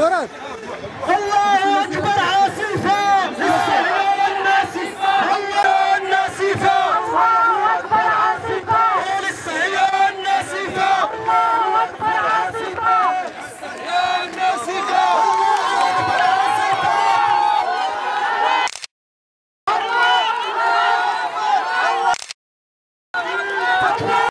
ورد. الله أكبر عاصفة للسهيل الناسفة. الله الناسفة. الله أكبر عاصفة للسهيل الناسفة. الله أكبر عاصفة للسهيل الناسفة. الله أكبر.